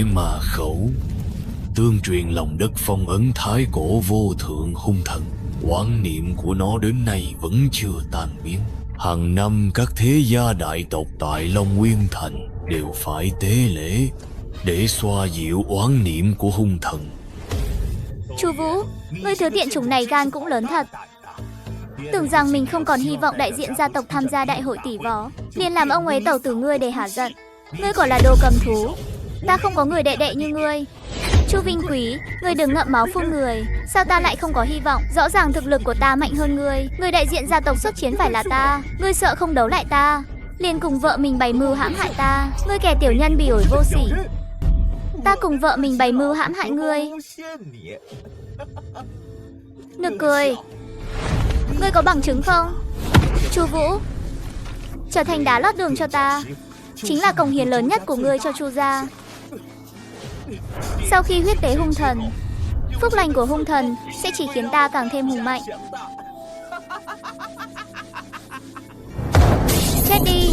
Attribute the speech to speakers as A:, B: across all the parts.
A: địa mà khẩu. Tương truyền lòng đất phong ấn thái cổ vô thượng hung thần. Oán niệm của nó đến nay vẫn chưa tan biến. Hàng năm các thế gia đại tộc tại Long Nguyên Thành đều phải tế lễ để xoa dịu oán niệm của hung thần.
B: Chu Vũ, ngươi thứ tiện chủng này gan cũng lớn thật. Tưởng rằng mình không còn hy vọng đại diện gia tộc tham gia đại hội tỷ võ, liền làm ông ấy tẩu tử ngươi để hả giận. Ngươi quả là đồ cầm thú. Ta không có người đệ đệ như ngươi. Chu Vinh Quý, ngươi đừng ngậm máu phun người. Sao ta lại không có hy vọng? Rõ ràng thực lực của ta mạnh hơn ngươi. Người đại diện gia tộc xuất chiến phải là ta. Ngươi sợ không đấu lại ta, liền cùng vợ mình bày mưu hãm hại ta. Ngươi kẻ tiểu nhân bỉ ổi vô sỉ. Ta cùng vợ mình bày mưu hãm hại ngươi. Nực cười. Ngươi có bằng chứng không? Chu Vũ, trở thành đá lót đường cho ta chính là cống hiến lớn nhất của ngươi cho Chu gia. Sau khi huyết tế hung thần, phúc lành của hung thần sẽ chỉ khiến ta càng thêm hùng mạnh. Chết đi.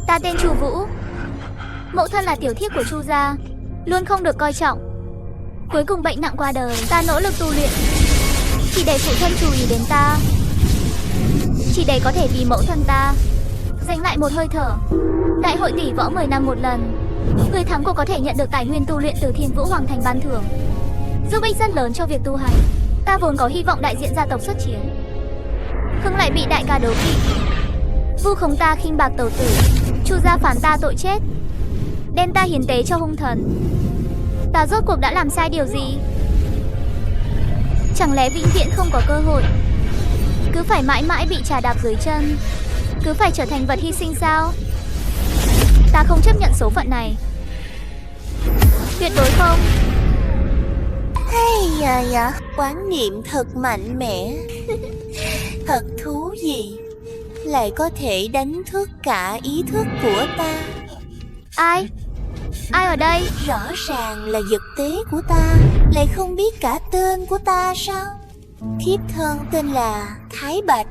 B: Ta tên Chu Vũ. Mẫu thân là tiểu thiếp của Chu gia, luôn không được coi trọng. Cuối cùng bệnh nặng qua đời. Ta nỗ lực tu luyện chỉ để phụ thân chú ý đến ta, chỉ để có thể vì mẫu thân ta giành lại một hơi thở. Đại hội tỷ võ 10 năm một lần, người thắng cuộc có thể nhận được tài nguyên tu luyện từ Thiên Vũ Hoàng Thành ban thưởng, giúp ích rất lớn cho việc tu hành. Ta vốn có hy vọng đại diện gia tộc xuất chiến, không lại bị đại ca đố kỵ, vu khống ta khinh bạc tẩu tử. Chu gia phán ta tội chết, đem ta hiến tế cho hung thần. Ta rốt cuộc đã làm sai điều gì? Chẳng lẽ vĩnh viễn không có cơ hội, cứ phải mãi mãi bị trà đạp dưới chân, cứ phải trở thành vật hy sinh sao? Ta không chấp nhận số phận này, tuyệt đối không.
C: Hay dạ, quán niệm thật mạnh mẽ. Thật thú vị, lại có thể đánh thức cả ý thức của ta.
B: Ai? Ai ở đây?
C: Rõ ràng là vật tế của ta, lại không biết cả tên của ta sao? Thiếp thân tên là Thái Bạch,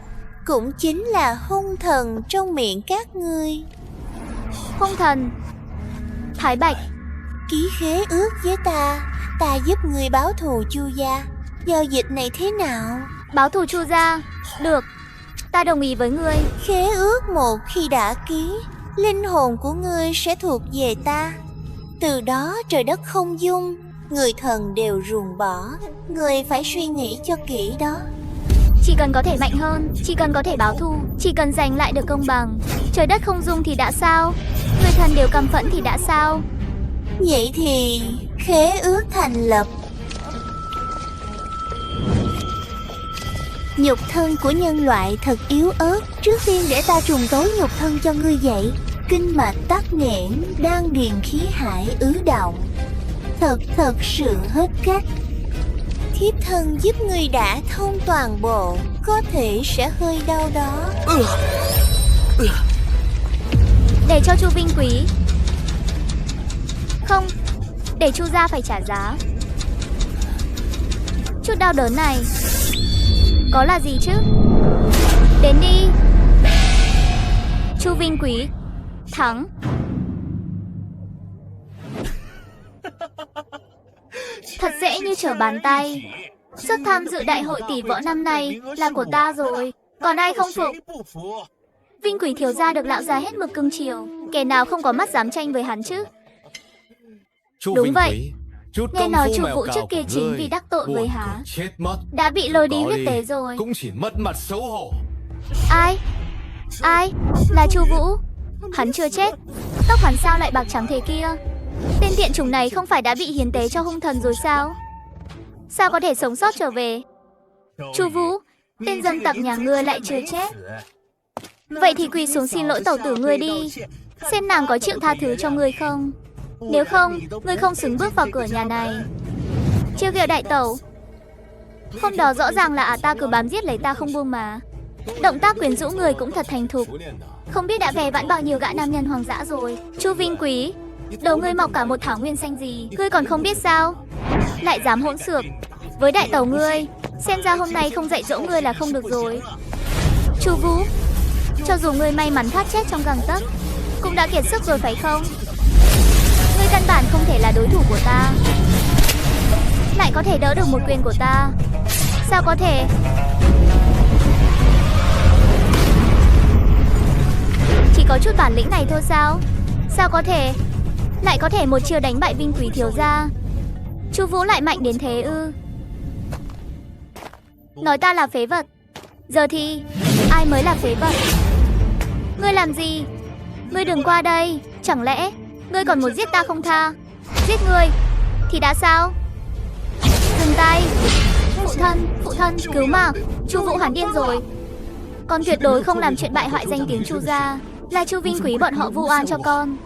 C: cũng chính là hung thần trong miệng các ngươi.
B: Hung thần? Thái Bạch?
C: Ký khế ước với ta giúp người báo thù Chu gia. Giao dịch này thế nào?
B: Báo thù Chu gia? Được, ta đồng ý với ngươi.
C: Khế ước một khi đã ký, linh hồn của ngươi sẽ thuộc về ta. Từ đó trời đất không dung, người thần đều ruồng bỏ. Ngươi phải suy nghĩ cho kỹ đó.
B: Chỉ cần có thể mạnh hơn, chỉ cần có thể báo thù, chỉ cần giành lại được công bằng. Trời đất không dung thì đã sao? Người thần đều căm phẫn thì đã sao?
C: Vậy thì khế ước thành lập. Nhục thân của nhân loại thật yếu ớt. Trước tiên để ta trùng tố nhục thân cho ngươi vậy. Kinh mạch tắc nghẽn, đan điền khí hải ứ động, thật sự hết cách. Thiếp thân giúp ngươi đã thông toàn bộ, có thể sẽ hơi đau đó.
B: Để cho Chu Vinh Quý. Không, để Chu gia phải trả giá. Chút đau đớn này có là gì chứ? Đến đi. Chu Vinh Quý thắng. Thật dễ như trở bàn tay. Suất tham dự đại hội tỷ võ năm nay là của ta rồi, còn ai không phục? Vinh Quý thiếu gia được lão già hết mực cưng chiều, kẻ nào không có mắt dám tranh với hắn chứ? Đúng vậy, nghe nói Chu Vũ trước kia chính vì đắc tội với Há đã bị lôi đi huyết tế rồi. Ai? Ai? Là Chu Vũ. Hắn chưa chết, tóc hắn sao lại bạc trắng thế kia? Tên tiện chủng này không phải đã bị hiến tế cho hung thần rồi sao? Sao có thể sống sót trở về? Chu Vũ, tên dâm tặc nhà ngươi lại chưa chết. Vậy thì quỳ xuống xin lỗi tẩu tử ngươi đi, xem nàng có chịu tha thứ cho ngươi không. Nếu không, ngươi không xứng bước vào cửa nhà này. Trêu ghẹo đại tẩu. Hôm đó rõ ràng là ta cứ bám giết lấy ta không buông mà. Động tác quyến rũ người cũng thật thành thục, không biết đã về vãn bao nhiêu gã nam nhân hoang dã rồi. Chu Vinh Quý, đầu ngươi mọc cả một thảo nguyên xanh gì, ngươi còn không biết sao? Lại dám hỗn xược với đại tẩu ngươi, xem ra hôm nay không dạy dỗ ngươi là không được rồi. Chu Vũ, Cho dù ngươi may mắn thoát chết trong gang tấc, cũng đã kiệt sức rồi phải không? Ngươi căn bản không thể là đối thủ của ta, lại có thể đỡ được một quyền của ta. Sao có thể? Chỉ có chút bản lĩnh này thôi sao? Sao có thể? Lại có thể một chiêu đánh bại Vinh Quý thiếu gia. Chu Vũ lại mạnh đến thế ư? Nói ta là phế vật. Giờ thì ai mới là phế vật? Ngươi làm gì? Ngươi đừng qua đây. Chẳng lẽ ngươi còn muốn giết ta không tha? Giết ngươi thì đã sao? Dừng tay. Phụ thân, cứu mạng. Chu Vũ hắn điên rồi. Con tuyệt đối không làm chuyện bại hoại danh tiếng Chu gia. Là Chu Vinh Quý bọn họ vu oan cho con.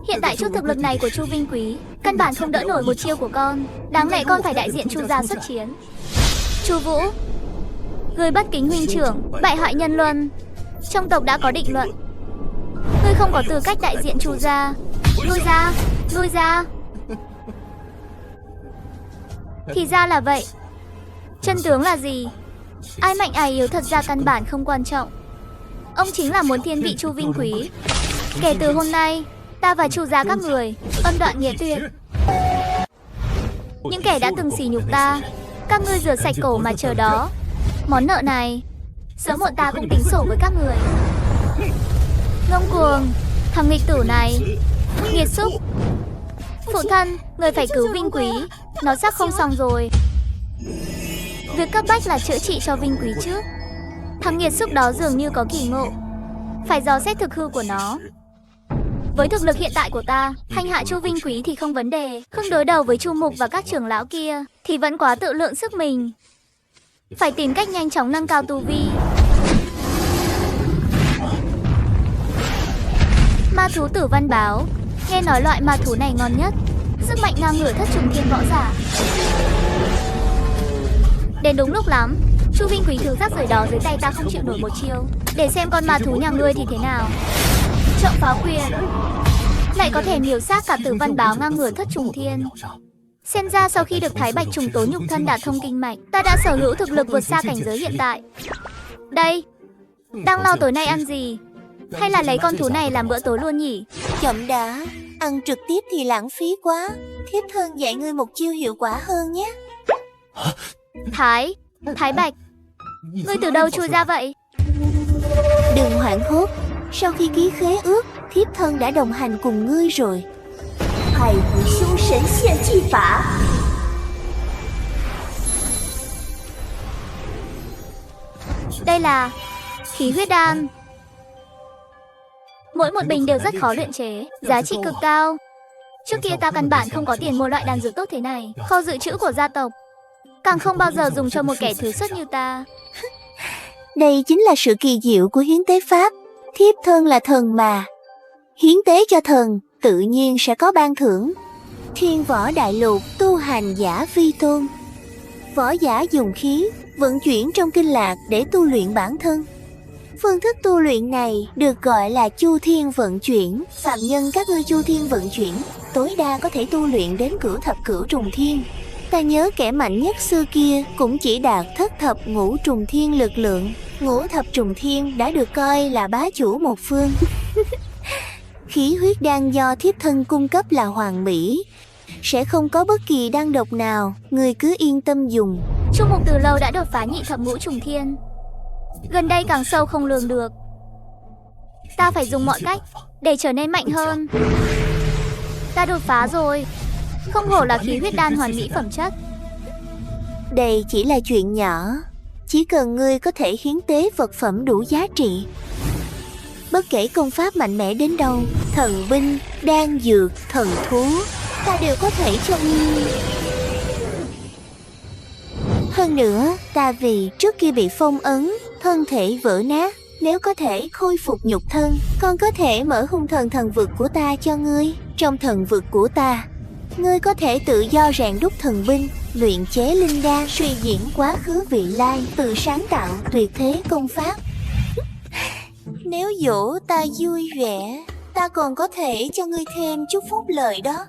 B: Hiện tại chút thực lực này của Chu Vinh Quý căn bản không đỡ nổi một chiêu của con. Đáng lẽ con phải đại diện Chu gia xuất chiến. Chu Vũ, ngươi bất kính huynh trưởng, bại hoại nhân luân. Trong tộc đã có định luận, ngươi không có tư cách đại diện Chu gia. Lui ra. Thì ra là vậy. Chân tướng là gì? Ai mạnh ai yếu thật ra căn bản không quan trọng. Ông chính là muốn thiên vị Chu Vinh Quý. Kể từ hôm nay, ta và Chu gia các người ân đoạn nghĩa tuyệt. Những kẻ đã từng sỉ nhục ta, các ngươi rửa sạch cổ mà chờ đó. Món nợ này sớm muộn ta cũng tính sổ với các người. Ngông cuồng, thằng nghịch tử này, nghiệt xúc. Phụ thân, người phải cứu Vinh Quý, nó sắp không xong rồi. Việc cấp bách là chữa trị cho Vinh Quý trước. Thằng nghiệt xúc đó dường như có kỳ ngộ, phải dò xét thực hư của nó. Với thực lực hiện tại của ta, hành hạ Chu Vinh Quý thì không vấn đề. Không đối đầu với Chu Mục và các trưởng lão kia thì vẫn quá tự lượng sức mình. Phải tìm cách nhanh chóng nâng cao tu vi. Ma thú Tử Văn báo, nghe nói loại ma thú này ngon nhất, sức mạnh ngang ngửa thất trùng thiên võ giả. Đến đúng lúc lắm, Chu Vinh Quý thứ rác rưởi đó dưới tay ta không chịu nổi một chiêu. Để xem con ma thú nhà ngươi thì thế nào. Trọng pháo quyền lại có thể miểu sát cả Tử Văn báo ngang ngửa thất trùng thiên. Xem ra sau khi được Thái Bạch trùng tố nhục thân đả thông kinh mạch, ta đã sở hữu thực lực vượt xa cảnh giới hiện tại. Đây, đang lo tối nay ăn gì? Hay là lấy con thú này làm bữa tối luôn nhỉ?
C: Chậm đã, ăn trực tiếp thì lãng phí quá. Thiếp thân dạy ngươi một chiêu hiệu quả hơn nhé.
B: Thái Bạch, ngươi từ đâu chui ra vậy?
C: Đừng hoảng hốt, sau khi ký khế ước, thiếp thân đã đồng hành cùng ngươi rồi. Hải Vũ Xung Sấn Xiên Chi Phả.
B: Đây là khí huyết đan. Mỗi một bình đều rất khó luyện chế, giá trị cực cao. Trước kia ta căn bản không có tiền mua loại đan dược tốt thế này. Kho dự trữ của gia tộc càng không bao giờ dùng cho một kẻ thứ xuất như ta.
C: Đây chính là sự kỳ diệu của hiến tế pháp. Thiếp thân là thần mà, hiến tế cho thần tự nhiên sẽ có ban thưởng. Thiên võ đại lục, tu hành giả vi tôn. Võ giả dùng khí vận chuyển trong kinh lạc để tu luyện bản thân. Phương thức tu luyện này được gọi là Chu Thiên vận chuyển. Phạm nhân các ngươi Chu Thiên vận chuyển tối đa có thể tu luyện đến cửu thập cửu trùng thiên. Ta nhớ kẻ mạnh nhất xưa kia cũng chỉ đạt thất thập ngũ trùng thiên lực lượng. Ngũ thập trùng thiên đã được coi là bá chủ một phương. Khí huyết đan do thiếp thân cung cấp là hoàn mỹ, sẽ không có bất kỳ đan độc nào, người cứ yên tâm dùng.
B: Chu Mục từ lâu đã đột phá nhị thập ngũ trùng thiên, gần đây càng sâu không lường được. Ta phải dùng mọi cách để trở nên mạnh hơn. Ta đột phá rồi, không hổ là khí huyết đan hoàn mỹ phẩm chất.
C: Đây chỉ là chuyện nhỏ, chỉ cần ngươi có thể hiến tế vật phẩm đủ giá trị. Bất kể công pháp mạnh mẽ đến đâu, thần binh, đan dược, thần thú, ta đều có thể cho ngươi. Hơn nữa, ta vì trước kia bị phong ấn, thân thể vỡ nát, nếu có thể khôi phục nhục thân, còn có thể mở hung thần thần vực của ta cho ngươi. Trong thần vực của ta, ngươi có thể tự do rèn đúc thần binh, luyện chế linh đan, suy diễn quá khứ vị lai, tự sáng tạo tuyệt thế công pháp. Nếu dỗ ta vui vẻ, ta còn có thể cho ngươi thêm chút phúc lợi đó.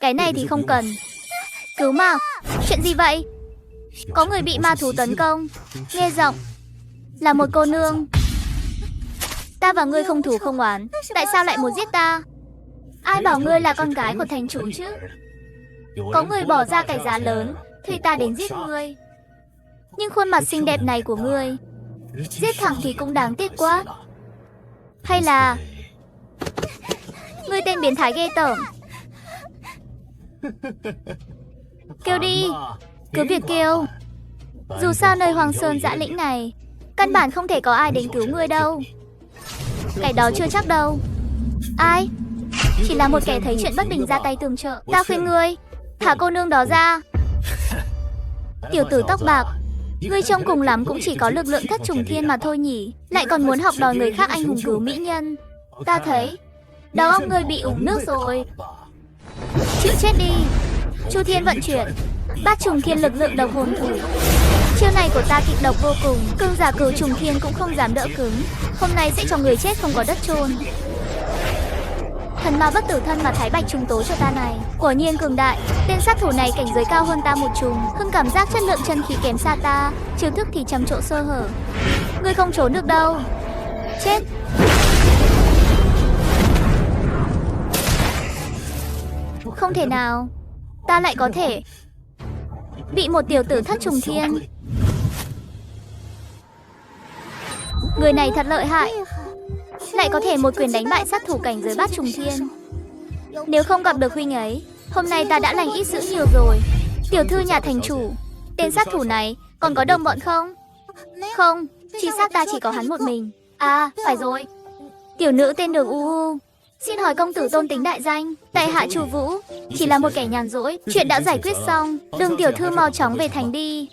B: Cái này thì không cần. Cứu mạng, chuyện gì vậy? Có người bị ma thú tấn công. Nghe giọng là một cô nương. Ta và ngươi không thù không oán, tại sao lại muốn giết ta? Ai bảo ngươi là con gái của thành chủ chứ? Có người bỏ ra cái giá lớn thuê ta đến giết ngươi. Nhưng khuôn mặt xinh đẹp này của ngươi, giết thẳng thì cũng đáng tiếc quá. Hay là ngươi tên biến thái ghê tởm. Kêu đi, cứ việc kêu. Dù sao nơi Hoàng Sơn dã lĩnh này căn bản không thể có ai đến cứu ngươi đâu. Cái đó chưa chắc đâu. Ai? Chỉ là một kẻ thấy chuyện bất bình ra tay tương trợ. Ta khuyên ngươi thả cô nương đó ra. Tiểu tử tóc bạc, ngươi trông cùng lắm cũng chỉ có lực lượng thất trùng thiên mà thôi nhỉ. Lại còn muốn học đòi người khác anh hùng cứu mỹ nhân. Ta thấy đầu óc ngươi bị ủng nước rồi. Chịu chết đi. Chu Thiên vận chuyển bát trùng thiên lực lượng độc hồn thủ. Chiêu này của ta kịch độc vô cùng, cương giả cửu trùng thiên cũng không dám đỡ cứng. Hôm nay sẽ cho người chết không có đất chôn. Thần ma bất tử thân mà Thái Bạch trùng tố cho ta này quả nhiên cường đại. Tên sát thủ này cảnh giới cao hơn ta một trùng, hơn cảm giác chất lượng chân khí kém xa ta, chiêu thức thì trăm chỗ sơ hở. Ngươi không trốn được đâu. Chết. Không thể nào, ta lại có thể bị một tiểu tử thất trùng thiên. Người này thật lợi hại, lại có thể một quyền đánh bại sát thủ cảnh giới bát trùng thiên. Nếu không gặp được huynh ấy, hôm nay ta đã lành ít dữ nhiều rồi. Tiểu thư nhà thành chủ, tên sát thủ này còn có đồng bọn không? Không, chính xác ta chỉ có hắn một mình. À, phải rồi. Tiểu nữ tên Đường U. Xin hỏi công tử tôn tính đại danh. Tại hạ Chu Vũ, chỉ là một kẻ nhàn rỗi. Chuyện đã giải quyết xong, Đường tiểu thư mau chóng về thành đi.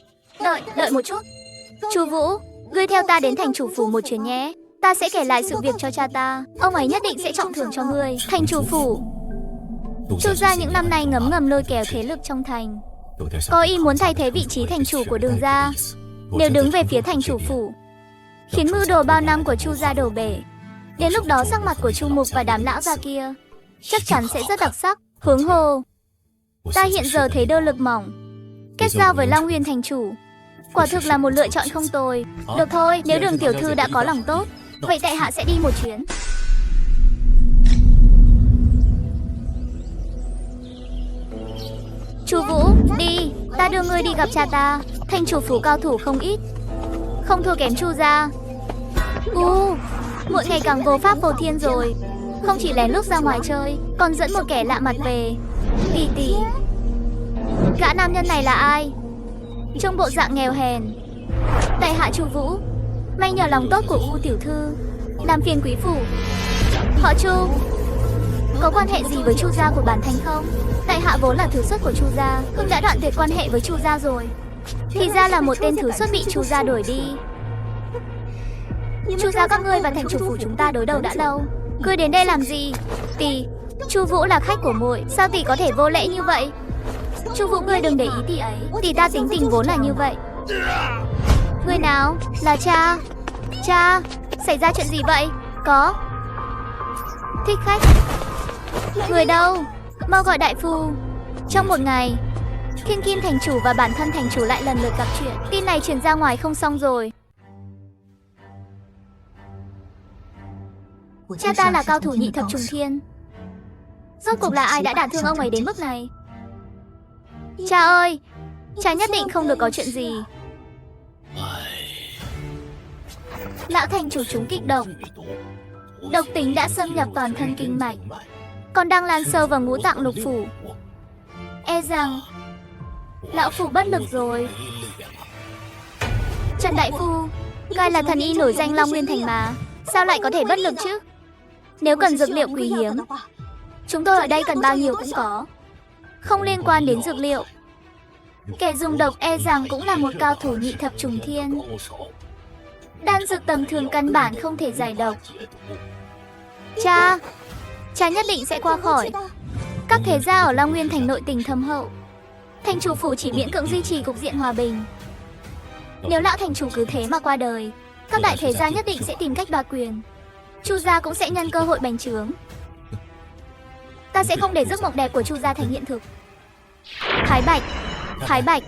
B: Đợi một chút. Chu Vũ, ngươi theo ta đến thành chủ phủ một chuyến nhé. Ta sẽ kể lại sự việc cho cha ta, ông ấy nhất định sẽ trọng thưởng cho ngươi. Thành chủ phủ. Chu gia những năm nay ngấm lôi kéo thế lực trong thành, có ý muốn thay thế vị trí thành chủ của Đường gia. Nếu đứng về phía thành chủ phủ, khiến mưu đồ bao năm của Chu gia đổ bể, đến lúc đó sắc mặt của Chu Mục và đám lão gia kia chắc chắn sẽ rất đặc sắc. Huống hồ ta hiện giờ thấy đơ lực mỏng, kết giao với Long Nguyên thành chủ quả thực là một lựa chọn không tồi. Được thôi, nếu Đường tiểu thư đã có lòng tốt, vậy tại hạ sẽ đi một chuyến. Chu Vũ, đi, ta đưa ngươi đi gặp cha ta. Thành chủ phủ cao thủ không ít, không thua kém Chu gia. Mỗi ngày càng vô pháp vô thiên rồi. Không chỉ lén lút ra ngoài chơi, còn dẫn một kẻ lạ mặt về. Tỷ, gã nam nhân này là ai? Trông bộ dạng nghèo hèn. Tại hạ Chu Vũ, may nhờ lòng tốt của U tiểu thư, làm phiền quý phủ. Họ Chu, có quan hệ gì với Chu gia của bản thành không? Tại hạ vốn là thứ xuất của Chu gia, cũng đã đoạn tuyệt quan hệ với Chu gia rồi. Thì ra là một tên thứ xuất bị Chu gia đuổi đi. Chu gia các ngươi và thành chủ phủ chúng ta đối đầu đã lâu. Ngươi đến đây làm gì? Tỷ, Chu Vũ là khách của muội, sao tỷ có thể vô lễ như vậy? Chu Vũ, ngươi đừng để ý tỷ ấy, tỷ ta tính tình vốn là như vậy. Người nào? Là cha. Cha, xảy ra chuyện gì vậy? Có thích khách. Người đâu? Mau gọi đại phu. Trong một ngày, Thiên Kim thành chủ và bản thân thành chủ lại lần lượt gặp chuyện. Tin này truyền ra ngoài không xong rồi. Cha ta là cao thủ nhị thập trùng thiên. Rốt cuộc là ai đã đả thương ông ấy đến mức này? Cha ơi, cha nhất định không được có chuyện gì. Lão thành chủ chúng kịch độc, độc tính đã xâm nhập toàn thân kinh mạch, còn đang lan sâu vào ngũ tạng lục phủ. E rằng lão phu bất lực rồi. Trần đại phu, ngài là thần y nổi danh Long Nguyên thành mà, sao lại có thể bất lực chứ? Nếu cần dược liệu quý hiếm, chúng tôi ở đây cần bao nhiêu cũng có. Không liên quan đến dược liệu, kẻ dùng độc e rằng cũng là một cao thủ nhị thập trùng thiên. Đan dược tầm thường căn bản không thể giải độc. Cha nhất định sẽ qua khỏi. Các thế gia ở Long Nguyên thành nội tình thâm hậu, thành chủ phủ chỉ miễn cưỡng duy trì cục diện hòa bình. Nếu lão thành chủ cứ thế mà qua đời, các đại thế gia nhất định sẽ tìm cách đoạt quyền. Chu gia cũng sẽ nhân cơ hội bành trướng. Ta sẽ không để giấc mộng đẹp của Chu gia thành hiện thực. Thái Bạch,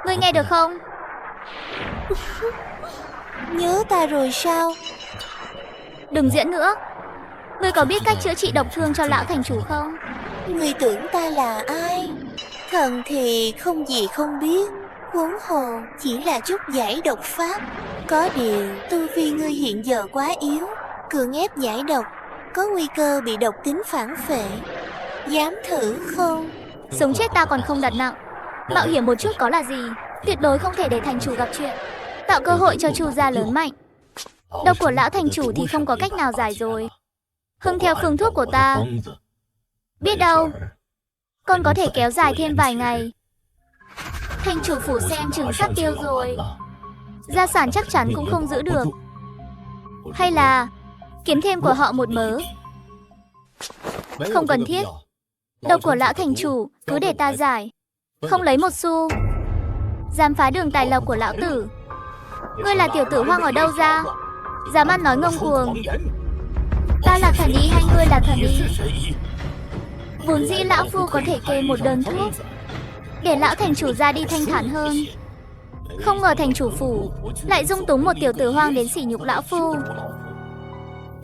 B: ngươi nghe được không?
C: Nhớ ta rồi sao?
B: Đừng diễn nữa. Ngươi có biết cách chữa trị độc thương cho lão thành chủ không?
C: Ngươi tưởng ta là ai? Thần thì không gì không biết, huống hồ chỉ là chút giải độc pháp. Có điều tu vi ngươi hiện giờ quá yếu, cưỡng ép giải độc có nguy cơ bị độc tính phản phệ. Dám thử không?
B: Sống chết ta còn không đặt nặng, mạo hiểm một chút có là gì. Tuyệt đối không thể để thành chủ gặp chuyện, tạo cơ hội cho Chu gia lớn mạnh. Độc của lão thành chủ thì không có cách nào giải rồi. Hưng theo phương thuốc của ta, biết đâu con có thể kéo dài thêm vài ngày. Thành chủ phủ xem chừng sắp tiêu rồi, gia sản chắc chắn cũng không giữ được. Hay là kiếm thêm của họ một mớ? Không cần thiết. Độc của lão thành chủ cứ để ta giải, không lấy một xu. Dám phá đường tài lộc của lão tử. Ngươi là tiểu tử hoang ở đâu ra, dám ăn nói ngông cuồng. Ta là thần y hay ngươi là thần y? Vốn dĩ lão phu có thể kê một đơn thuốc để lão thành chủ ra đi thanh thản hơn. Không ngờ thành chủ phủ lại dung túng một tiểu tử hoang đến sỉ nhục lão phu.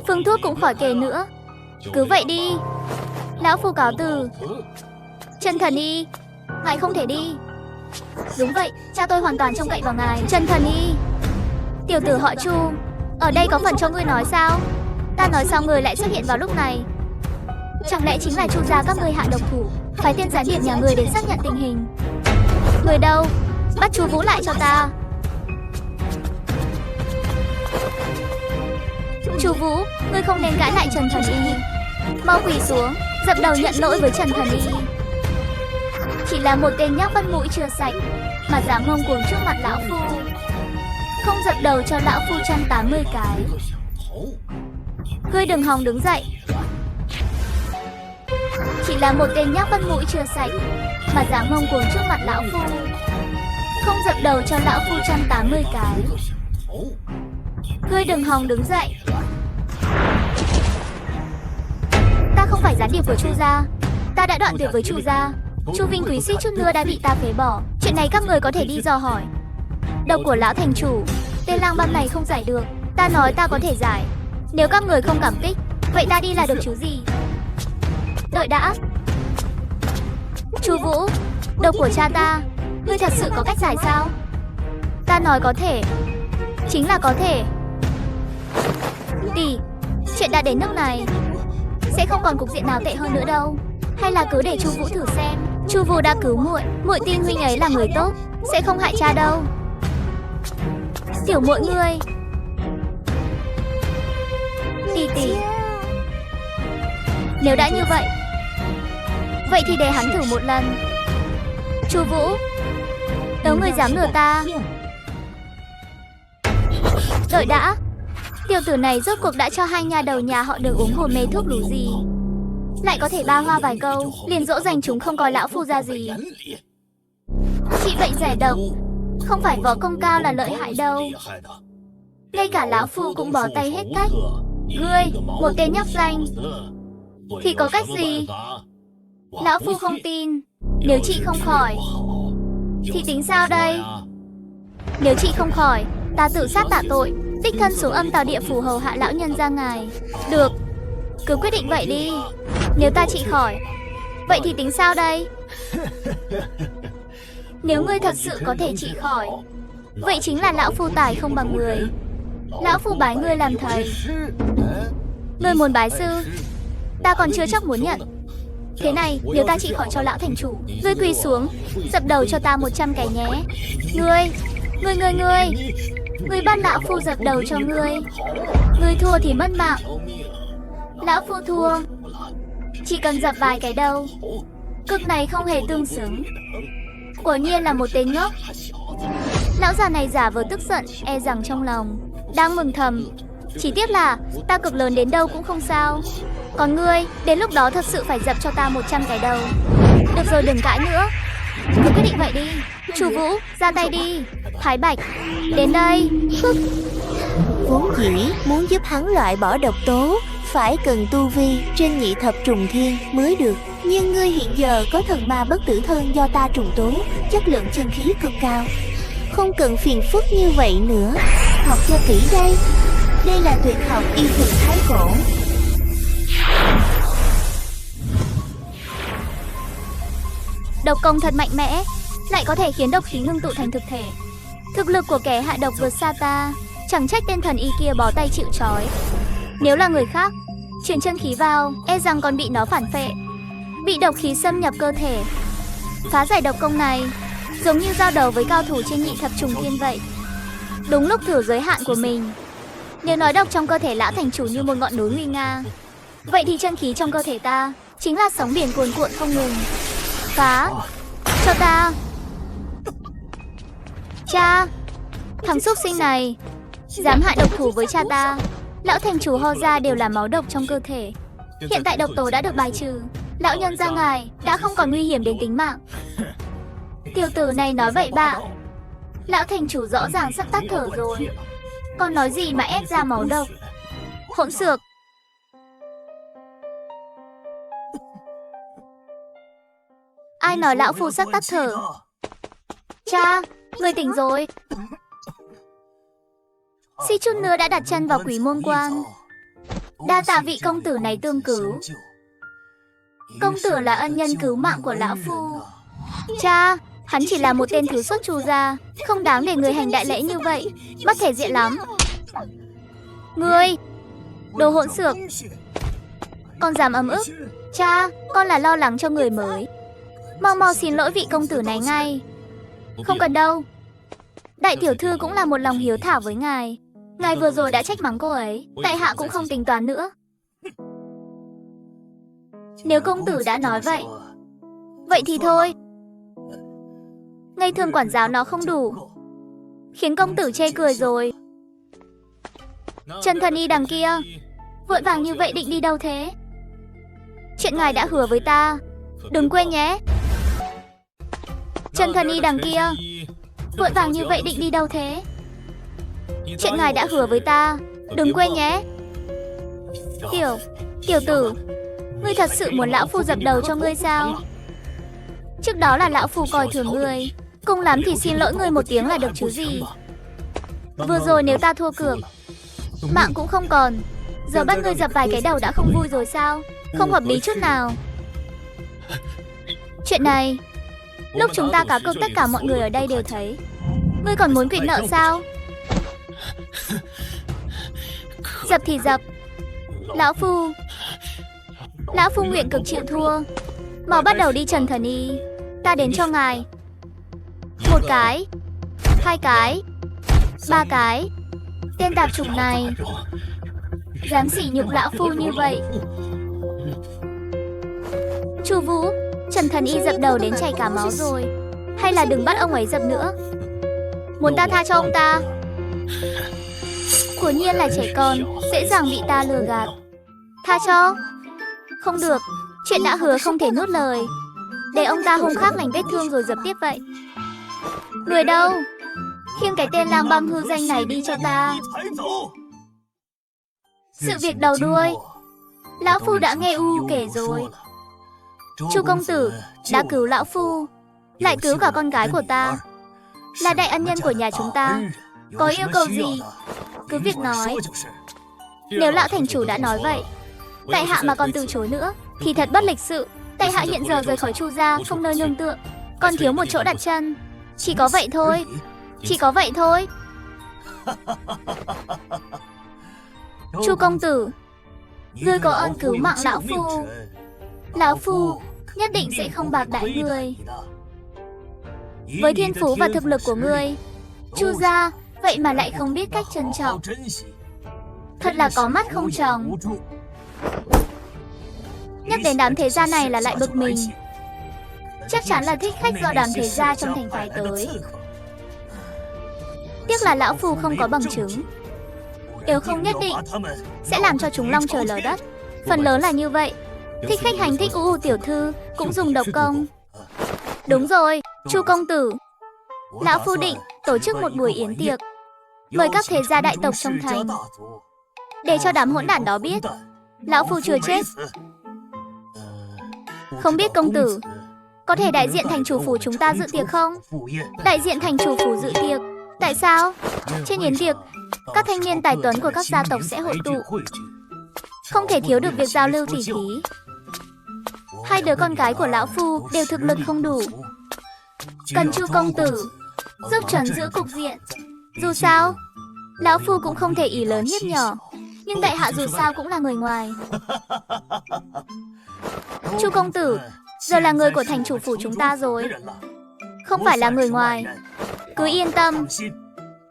B: Phương thuốc cũng khỏi kể nữa. Cứ vậy đi, lão phu cáo từ. Chân thần y, ngài không thể đi. Đúng vậy, cha tôi hoàn toàn trông cậy vào ngài. Chân thần y, tiểu tử họ Chu, ở đây có phần cho ngươi nói sao? Ta nói sao người lại xuất hiện vào lúc này? Chẳng lẽ chính là Chu gia các ngươi hạ độc thủ, phái tên gián điệp nhà người đến xác nhận tình hình? Người đâu? Bắt Chu Vũ lại cho ta. Chu Vũ, ngươi không nên cãi lại Trần thần y. Mau quỳ xuống, dập đầu nhận lỗi với Trần thần y. Chỉ là một tên nhóc vắt mũi chưa sạch mà dám ngông cuồng trước mặt lão phu. Không dập đầu cho lão phu 180 cái. Ngươi đừng hòng đứng dậy. Chỉ là một tên nhóc vắt mũi chưa sạch mà dám ngông cuồng trước mặt lão phu. Không dập đầu cho lão phu 180 cái. Ngươi đừng hòng đứng dậy. Ta không phải gián điệp của Chu gia. Ta đã đoạn tuyệt với Chu gia. Chu Vinh Quý suýt chút nữa đã bị ta phế bỏ. Chuyện này các người có thể đi dò hỏi. Độc của lão thành chủ, tên lang băm này không giải được. Ta nói ta có thể giải. Nếu các người không cảm kích, vậy ta đi là được chứ gì. Đợi đã. Chu Vũ, độc của cha ta, ngươi thật sự có cách giải sao? Ta nói có thể, chính là có thể. Tỷ, chuyện đã đến nước này, sẽ không còn cục diện nào tệ hơn nữa đâu. Hay là cứ để Chu Vũ thử xem. Chu Vũ đã cứu muội, muội tin huynh ấy là người tốt, sẽ không hại cha đâu. Tiểu muội ngươi. Tỷ, nếu đã như vậy, vậy thì để hắn thử một lần. Chu Vũ, nếu ngươi dám lừa ta. Đợi đã. Tiểu tử này rốt cuộc đã cho hai nhà đầu nhà họ Đường uống hồn mê thuốc lú gì, lại có thể ba hoa vài câu liền dỗ dành chúng không coi lão phu ra gì. Trị bệnh giải độc không phải võ công cao là lợi hại đâu. Ngay cả lão phu cũng bỏ tay hết cách. Ngươi, một tên nhóc danh, thì có cách gì? Lão phu không tin. Nếu chị không khỏi thì tính sao đây? Nếu chị không khỏi, ta tự sát tạ tội, đích thân xuống âm tào địa phủ hầu hạ lão nhân gia ngài. Được, cứ quyết định vậy đi. Nếu ta trị khỏi, vậy thì tính sao đây? Nếu ngươi thật sự có thể trị khỏi, vậy chính là lão phu tài không bằng người. Lão phu bái ngươi làm thầy. Ngươi muốn bái sư, ta còn chưa chắc muốn nhận. Thế này, nếu ta trị khỏi cho lão thành chủ, ngươi quỳ xuống, dập đầu cho ta 100 cái nhé. Ngươi bắt lão phu dập đầu cho ngươi. Ngươi thua thì mất mạng. Lão phu thua, chỉ cần dập vài cái đâu. Cực này không hề tương xứng. Quả nhiên là một tên ngốc. Lão già này giả vờ tức giận, e rằng trong lòng đang mừng thầm. Chỉ tiếc là ta cực lớn đến đâu cũng không sao. Còn ngươi, đến lúc đó thật sự phải dập cho ta 100 cái đầu. Được rồi, đừng cãi nữa, cứ quyết định vậy đi. Chu Vũ, ra tay đi. Thái Bạch, đến đây.
C: Vốn dĩ muốn giúp hắn loại bỏ độc tố, phải cần tu vi trên nhị thập trùng thiên mới được. Nhưng ngươi hiện giờ có thần ma bất tử thân do ta trùng tố, chất lượng chân khí cực cao, không cần phiền phức như vậy nữa. Học cho kỹ đây. Đây là tuyệt học y thuật thái cổ.
B: Độc công thật mạnh mẽ, lại có thể khiến độc khí ngưng tụ thành thực thể. Thực lực của kẻ hạ độc vượt xa ta, chẳng trách tên thần y kia bó tay chịu trói. Nếu là người khác, chuyển chân khí vào, e rằng còn bị nó phản phệ, bị độc khí xâm nhập cơ thể. Phá giải độc công này, giống như giao đấu với cao thủ trên nhị thập trùng thiên vậy. Đúng lúc thử giới hạn của mình. Nếu nói độc trong cơ thể lão thành chủ như một ngọn núi nguy nga, vậy thì chân khí trong cơ thể ta chính là sóng biển cuồn cuộn không ngừng. Phá cho ta. Cha, thằng súc sinh này dám hạ độc thủ với cha ta. Lão thành chủ ho ra đều là máu độc trong cơ thể. Hiện tại độc tố đã được bài trừ, lão nhân gia ngài đã không còn nguy hiểm đến tính mạng. Tiểu tử này nói bậy bạ. Lão thành chủ rõ ràng sắp tắt thở rồi, còn nói gì mà ép ra máu độc. Hỗn xược. Ai nói lão phu sắp tắt thở? Cha, người tỉnh rồi. Suýt chút nữa đã đặt chân vào Quỷ Môn Quan. Đa tạ vị công tử này tương cứu. Công tử là ân nhân cứu mạng của lão phu. Cha, hắn chỉ là một tên thứ xuất chu gia, không đáng để người hành đại lễ như vậy, mất thể diện lắm. Ngươi, đồ hỗn xược, con dám ấm ức. Cha, con là lo lắng cho người mới. Mau mau xin lỗi vị công tử này ngay. Không cần đâu. Đại tiểu thư cũng là một lòng hiếu thảo với ngài. Ngài vừa rồi đã trách mắng cô ấy, tại hạ cũng không tính toán nữa. Nếu công tử đã nói vậy, vậy thì thôi. Ngây thường quản giáo nó không đủ, khiến công tử chê cười rồi. Trần thần y đằng kia, vội vàng như vậy định đi đâu thế? Chuyện ngài đã hứa với ta, đừng quên nhé. Trần thần y đằng kia, vội vàng như vậy định đi đâu thế? Chuyện ngài đã hứa với ta, đừng quên nhé. Tiểu tử, ngươi thật sự muốn lão phu dập đầu cho ngươi sao? Trước đó là lão phu coi thường ngươi, cùng lắm thì xin lỗi ngươi một tiếng là được chứ gì. Vừa rồi nếu ta thua cược, mạng cũng không còn, giờ bắt ngươi dập vài cái đầu đã không vui rồi sao? Không hợp lý chút nào. Chuyện này, lúc chúng ta cá cược tất cả mọi người ở đây đều thấy. Ngươi còn muốn quỵt nợ sao? Dập thì dập. Lão phu nguyện cực chịu thua. Mau bắt đầu đi Trần thần y. Ta đến cho ngài. 1 cái, 2 cái, 3 cái. Tên tạp chủng này dám sỉ nhục lão phu như vậy. Chu Vũ, Trần thần y dập đầu đến chảy cả máu rồi, hay là đừng bắt ông ấy dập nữa. Muốn ta tha cho ông ta? Quả nhiên là trẻ con, dễ dàng bị ta lừa gạt. Tha cho? Không được, chuyện đã hứa không thể nuốt lời. Để ông ta hung khắc lành vết thương rồi dập tiếp vậy. Người đâu? Khiêng cái tên lang băm hư danh này đi cho ta. Sự việc đầu đuôi lão phu đã nghe kể rồi. Chu công tử đã cứu lão phu, lại cứu cả con gái của ta, là đại ân nhân của nhà chúng ta. Có yêu cầu gì cứ việc nói. Nếu lão thành chủ đã nói vậy, tại hạ mà còn từ chối nữa thì thật bất lịch sự. Tại hạ hiện giờ rời khỏi Chu gia không nơi nương tựa, còn thiếu một chỗ đặt chân. Chỉ có vậy thôi. Chỉ có vậy thôi. Chu công tử, ngươi có ơn cứu mạng lão phu, lão phu nhất định sẽ không bạc đãi ngươi. Với thiên phú và thực lực của ngươi, Chu gia vậy mà lại không biết cách trân trọng. Thật là có mắt không tròng. Nhắc đến đám thế gia này là lại bực mình. Chắc chắn là thích khách do đám thế gia trong thành phái tới. Tiếc là lão phu không có bằng chứng, nếu không nhất định sẽ làm cho chúng long trời lở đất. Phần lớn là như vậy. Thích khách hành thích tiểu thư cũng dùng độc công. Đúng rồi, Chu công tử, lão phu định tổ chức một buổi yến tiệc, mời các thế gia đại tộc trong thành, để cho đám hỗn đản đó biết lão phu chưa chết. Không biết công tử có thể đại diện thành chủ phủ chúng ta dự tiệc không? Đại diện thành chủ phủ dự tiệc? Tại sao? Trên yến tiệc Các thanh niên tài tuấn của các gia tộc sẽ hội tụ. Không thể thiếu được việc giao lưu tỉ thí. Hai đứa con gái của lão phu đều thực lực không đủ. Cần Chu công tử giúp trấn giữ cục diện. Dù sao, lão phu cũng không thể ỷ lớn hiếp nhỏ. Nhưng tại hạ dù sao cũng là người ngoài. Chu công tử giờ là người của thành chủ phủ chúng ta rồi, không phải là người ngoài. Cứ yên tâm,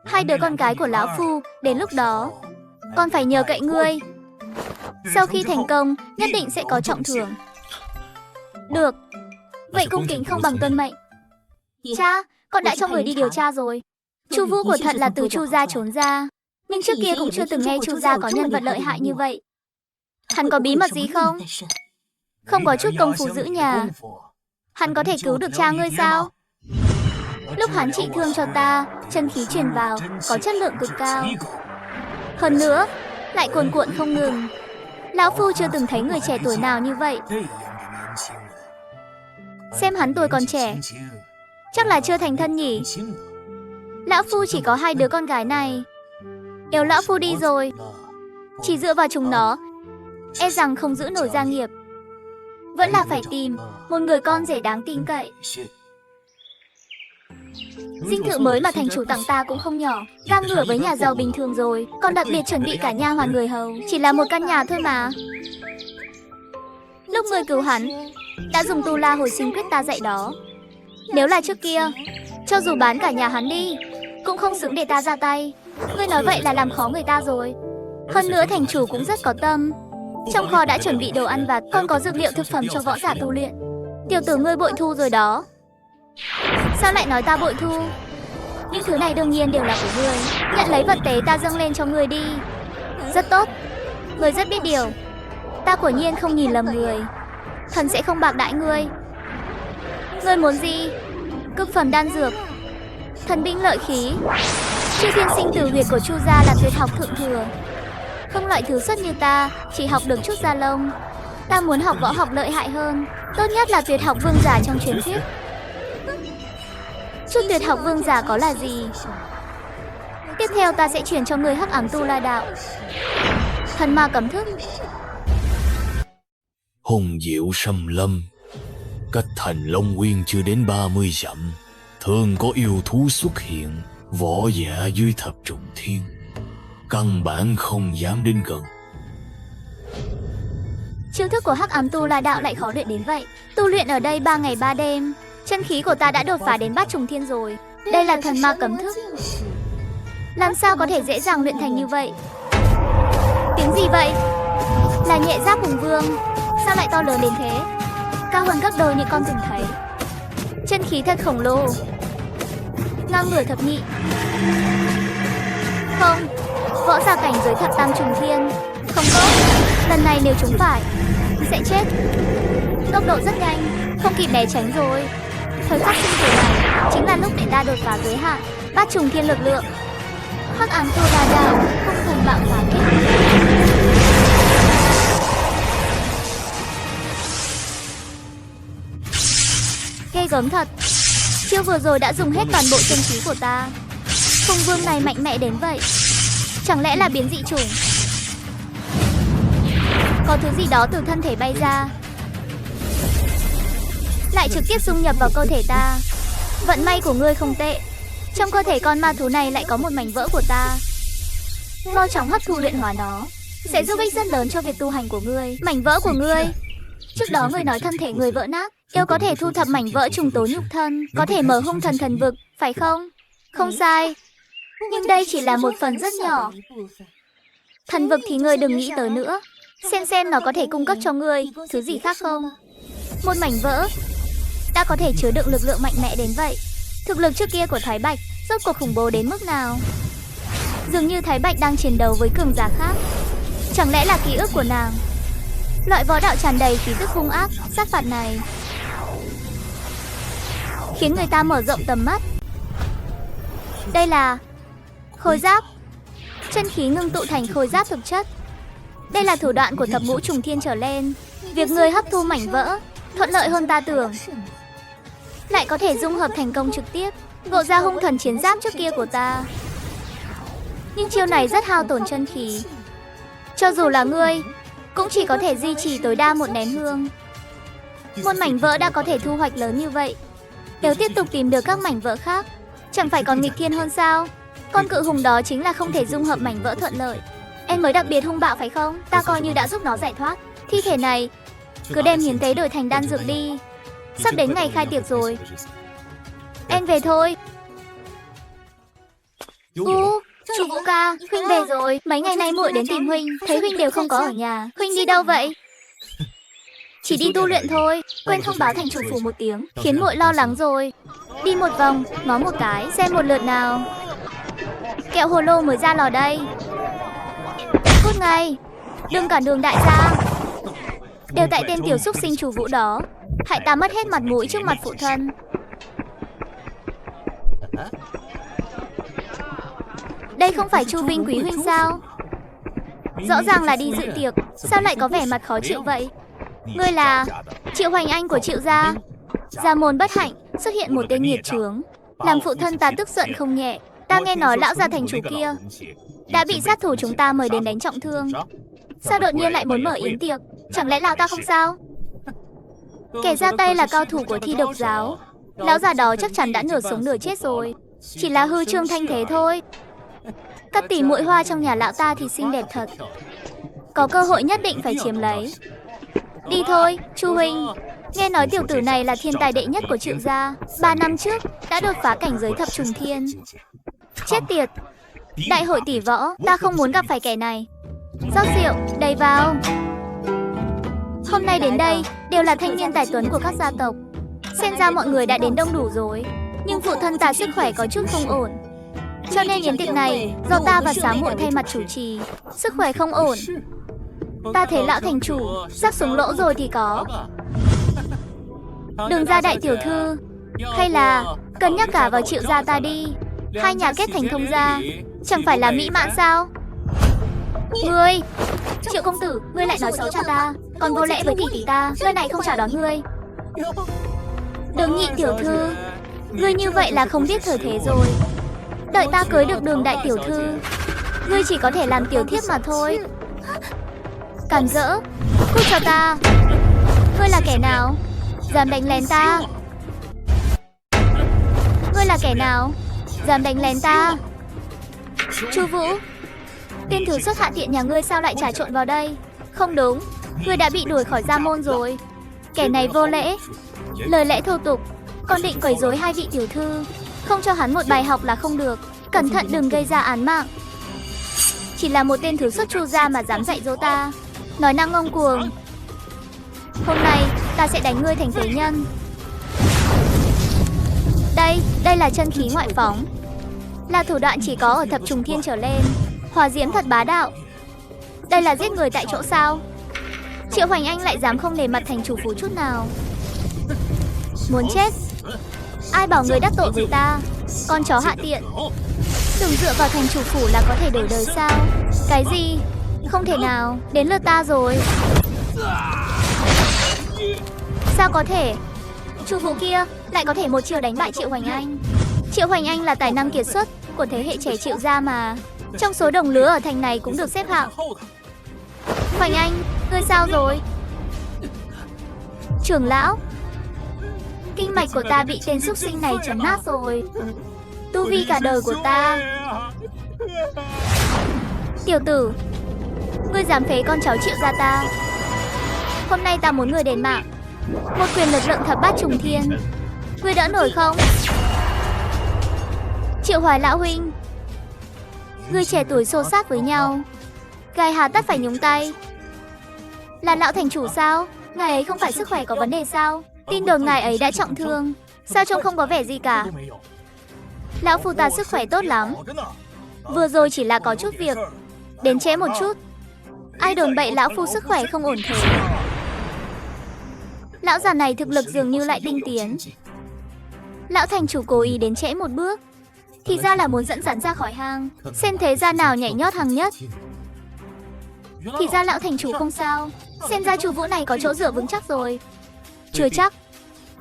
B: hai đứa con gái của lão phu đến lúc đó còn phải nhờ cậy ngươi. Sau khi thành công nhất định sẽ có trọng thưởng. Được, vậy cung kính không bằng tuân mệnh. Cha, con đã cho người đi điều tra rồi. Chu Vũ của thật là từ Chu gia trốn ra, nhưng trước kia cũng chưa từng nghe Chu gia có nhân vật lợi hại như vậy. Hắn có bí mật gì không? Không có chút công phu giữ nhà. Hắn có thể cứu được cha ngươi sao? Lúc hắn trị thương cho ta, chân khí truyền vào có chất lượng cực cao. Hơn nữa, lại cuồn cuộn không ngừng. Lão phu chưa từng thấy người trẻ tuổi nào như vậy. Xem hắn tuổi còn trẻ, chắc là chưa thành thân nhỉ. Lão phu chỉ có hai đứa con gái này. Nếu lão phu đi rồi, chỉ dựa vào chúng nó, e rằng không giữ nổi gia nghiệp. Vẫn là phải tìm một người con rể đáng tin cậy. Dinh thự mới mà thành chủ tặng ta cũng không nhỏ, ngang ngửa với nhà giàu bình thường rồi. Còn đặc biệt chuẩn bị cả nha hoàn người hầu. Chỉ là một căn nhà thôi mà. Lúc ngươi cứu hắn, đã dùng tu la hồi sinh quyết ta dạy đó. Nếu là trước kia, cho dù bán cả nhà hắn đi, cũng không xứng để ta ra tay. Ngươi nói vậy là làm khó người ta rồi. Hơn nữa thành chủ cũng rất có tâm. Trong kho đã chuẩn bị đồ ăn vặt, còn có dược liệu thực phẩm cho võ giả tu luyện. Tiểu tử ngươi bội thu rồi đó. Sao lại nói ta bội thu? Những thứ này đương nhiên đều là của ngươi. Nhận lấy vật tế ta dâng lên cho ngươi đi. Rất tốt, ngươi rất biết điều. Ta quả nhiên không nhìn lầm người. Thần sẽ không bạc đãi ngươi. Ngươi muốn gì? Cực phẩm đan dược, thần binh lợi khí. Chư thiên sinh tử huyệt của Chu gia là tuyệt học thượng thừa. Không loại thứ xuất như ta, chỉ học được chút da lông. Ta muốn học võ học lợi hại hơn, tốt nhất là tuyệt học vương giả trong truyền thuyết. Chút tuyệt học vương giả có là gì? Tiếp theo ta sẽ truyền cho ngươi Hắc Ám Tu La Đạo, thần ma cấm thức.
A: Hùng diệu xâm lâm, cách thành Long Nguyên chưa đến 30 dặm, thường có yêu thú xuất hiện, võ giả dưới thập trùng thiên, căn bản không dám đến gần.
B: Chiêu thức của Hắc Ám Tu La Đạo lại khó luyện đến vậy. Tu luyện ở đây 3 ngày 3 đêm, chân khí của ta đã đột phá đến bát trùng thiên rồi. Đây là thần ma cấm thức, làm sao có thể dễ dàng luyện thành như vậy? Tiếng gì vậy? Là Nhẹ Giáp Hùng Vương. Sao lại to lớn đến thế? Cao hơn gấp đôi những con từng thấy. Chân khí thật khổng lồ, ngang ngửa thập nhị. Không, võ giả cảnh giới thập tam trùng thiên. Không tốt, lần này nếu chúng phải, sẽ chết. Tốc độ rất nhanh, không kịp né tránh rồi. Thời khắc sinh tử này chính là lúc để ta đột phá giới hạn bát trùng thiên lực lượng. Hắc Ám Tu La Đạo không cùng bạo phá kích. Ghê gớm thật. Chiêu vừa rồi đã dùng hết toàn bộ chân khí của ta. Hùng vương này mạnh mẽ đến vậy, chẳng lẽ là biến dị chủng? Có thứ gì đó từ thân thể bay ra, lại trực tiếp dung nhập vào cơ thể ta. Vận may của ngươi không tệ, trong cơ thể con ma thú này lại có một mảnh vỡ của ta. Mau chóng hấp thu luyện hóa nó, sẽ giúp ích rất lớn cho việc tu hành của ngươi. Mảnh vỡ của ngươi, trước đó ngươi nói thân thể người vỡ nát, yêu có thể thu thập mảnh vỡ trùng tố nhục thân, có thể mở hung thần thần vực, phải không? Không sai, nhưng đây chỉ là một phần rất nhỏ. Thần vực thì ngươi đừng nghĩ tới nữa. Xem nó có thể cung cấp cho ngươi thứ gì khác không. Một mảnh vỡ đã có thể chứa đựng lực lượng mạnh mẽ đến vậy. Thực lực trước kia của Thái Bạch rốt cuộc khủng bố đến mức nào? Dường như Thái Bạch đang chiến đấu với cường giả khác. Chẳng lẽ là ký ức của nàng? Loại võ đạo tràn đầy khí tức hung ác, sát phạt này khiến người ta mở rộng tầm mắt. Đây là khôi giáp. Chân khí ngưng tụ thành khôi giáp thực chất. Đây là thủ đoạn của thập ngũ trùng thiên trở lên. Việc người hấp thu mảnh vỡ thuận lợi hơn ta tưởng, lại có thể dung hợp thành công trực tiếp, ngộ ra hung thần chiến giáp trước kia của ta. Nhưng chiêu này rất hao tổn chân khí. Cho dù là ngươi, cũng chỉ có thể duy trì tối đa một nén hương. Một mảnh vỡ đã có thể thu hoạch lớn như vậy. Nếu tiếp tục tìm được các mảnh vỡ khác, chẳng phải còn nghịch thiên hơn sao? Con cự hùng đó chính là không thể dung hợp mảnh vỡ thuận lợi. Em mới đặc biệt hung bạo phải không? Ta coi như đã giúp nó giải thoát. Thi thể này cứ đem hiến tế đổi thành đan dược đi. Sắp đến ngày khai tiệc rồi. Em về thôi. Chủ Vũ ca, huynh về rồi. Mấy ngày nay muội đến tìm huynh, thấy huynh đều không có ở nhà. Huynh đi đâu vậy? Chỉ đi tu luyện thôi. Quên không báo thành chủ phủ một tiếng, khiến muội lo lắng rồi. Đi một vòng, ngó một cái, xem một lượt nào. Kẹo hồ lô mới ra lò đây. Cút ngay, đừng cản đường đại gia. Đều tại tên tiểu xúc sinh chủ Vũ đó, hại ta mất hết mặt mũi trước mặt phụ thân. Đây không phải Chu Vinh quý huynh sao? Rõ ràng là đi dự tiệc, sao lại có vẻ mặt khó chịu vậy? Ngươi là Triệu Hoành Anh của Triệu gia. Gia môn bất hạnh, xuất hiện một tên nghiệt chướng, làm phụ thân ta tức giận không nhẹ. Ta nghe nói lão gia thành chủ kia đã bị sát thủ chúng ta mời đến đánh trọng thương. Sao đột nhiên lại muốn mở yến tiệc? Chẳng lẽ lão ta không sao? Kẻ ra tay là cao thủ của Thi Độc giáo. Lão già đó chắc chắn đã nửa sống nửa chết rồi, chỉ là hư trương thanh thế thôi. Các tỷ muội hoa trong nhà lão ta thì xinh đẹp thật, có cơ hội nhất định phải chiếm lấy. Đi thôi, Chu huynh. Nghe nói tiểu tử này là thiên tài đệ nhất của Triệu gia, 3 năm trước đã đột phá cảnh giới thập trùng thiên. Chết tiệt, đại hội tỷ võ, ta không muốn gặp phải kẻ này. Rót rượu, đầy vào. Hôm nay đến đây đều là thanh niên tài tuấn của các gia tộc. Xem ra mọi người đã đến đông đủ rồi, nhưng phụ thân ta sức khỏe có chút không ổn, cho nên yến tiệc này do ta và Xá muội thay mặt chủ trì. Sức khỏe không ổn. Ta thấy lão thành chủ sắp xuống lỗ rồi thì có. Đừng ra đại tiểu thư, hay là cân nhắc cả vào Triệu gia ta đi. Hai nhà kết thành thông gia, chẳng phải là mỹ mãn sao? Ngươi, Triệu công tử, ngươi lại nói xấu cha ta, còn vô lễ với tỷ tỷ ta. Nơi này không chào đón ngươi. Đường Nhị tiểu thư, ngươi như vậy là không biết thời thế rồi. Đợi ta cưới được Đường đại tiểu thư, ngươi chỉ có thể làm tiểu thiếp mà thôi. Cản rỡ, cút cho ta. Ngươi là kẻ nào dám đánh lén ta? Ngươi là kẻ nào dám đánh lén ta? Chu Vũ, tên thứ xuất hạ tiện nhà ngươi sao lại trà trộn vào đây? Không đúng, ngươi đã bị đuổi khỏi gia môn rồi. Kẻ này vô lễ, lời lẽ thô tục, còn định quấy rối hai vị tiểu thư. Không cho hắn một bài học là không được. Cẩn thận đừng gây ra án mạng. Chỉ là một tên thứ xuất Chu gia mà dám dạy dỗ ta, nói năng ngông cuồng. Hôm nay ta sẽ đánh ngươi thành phế nhân. Đây là chân khí ngoại phóng, là thủ đoạn chỉ có ở thập trùng thiên trở lên. Hỏa diễm thật bá đạo. Đây là giết người tại chỗ sao? Triệu Hoành Anh lại dám không nể mặt thành chủ phủ chút nào. Muốn chết? Ai bảo người đắc tội với ta? Con chó hạ tiện. Đừng dựa vào thành chủ phủ là có thể đổi đời sao? Cái gì? Không thể nào, đến lượt ta rồi. Sao có thể? Chu Vũ kia lại có thể một chiều đánh bại Triệu Hoành Anh. Triệu Hoành Anh là tài năng kiệt xuất của thế hệ trẻ Triệu gia mà, trong số đồng lứa ở thành này cũng được xếp hạng. Hoành Anh, ngươi sao rồi? Trưởng lão, kinh mạch của ta bị tên xúc sinh này chấn nát rồi. Tu vi cả đời của ta. Tiểu tử, ngươi dám phế con cháu Triệu gia ta. Hôm nay ta muốn ngươi đền mạng. Một quyền lực lượng thập bát trùng thiên, ngươi đỡ nổi không? Triệu Hoài lão huynh, ngươi trẻ tuổi xô xát với nhau, ngài hà tất phải nhúng tay? Là lão thành chủ sao? Ngài ấy không phải sức khỏe có vấn đề sao? Tin đồn ngài ấy đã trọng thương, sao trông không có vẻ gì cả? Lão phu ta sức khỏe tốt lắm, vừa rồi chỉ là có chút việc, đến trễ một chút. Ai đồn bậy lão phu sức khỏe không ổn thế? Lão già này thực lực dường như lại tinh tiến. Lão thành chủ cố ý đến trễ một bước, thì ra là muốn dẫn dắt ra khỏi hang, xem thế gia nào nhảy nhót hàng nhất. Thì ra lão thành chủ không sao, xem ra Chu Vũ này có chỗ dựa vững chắc rồi. Chưa chắc,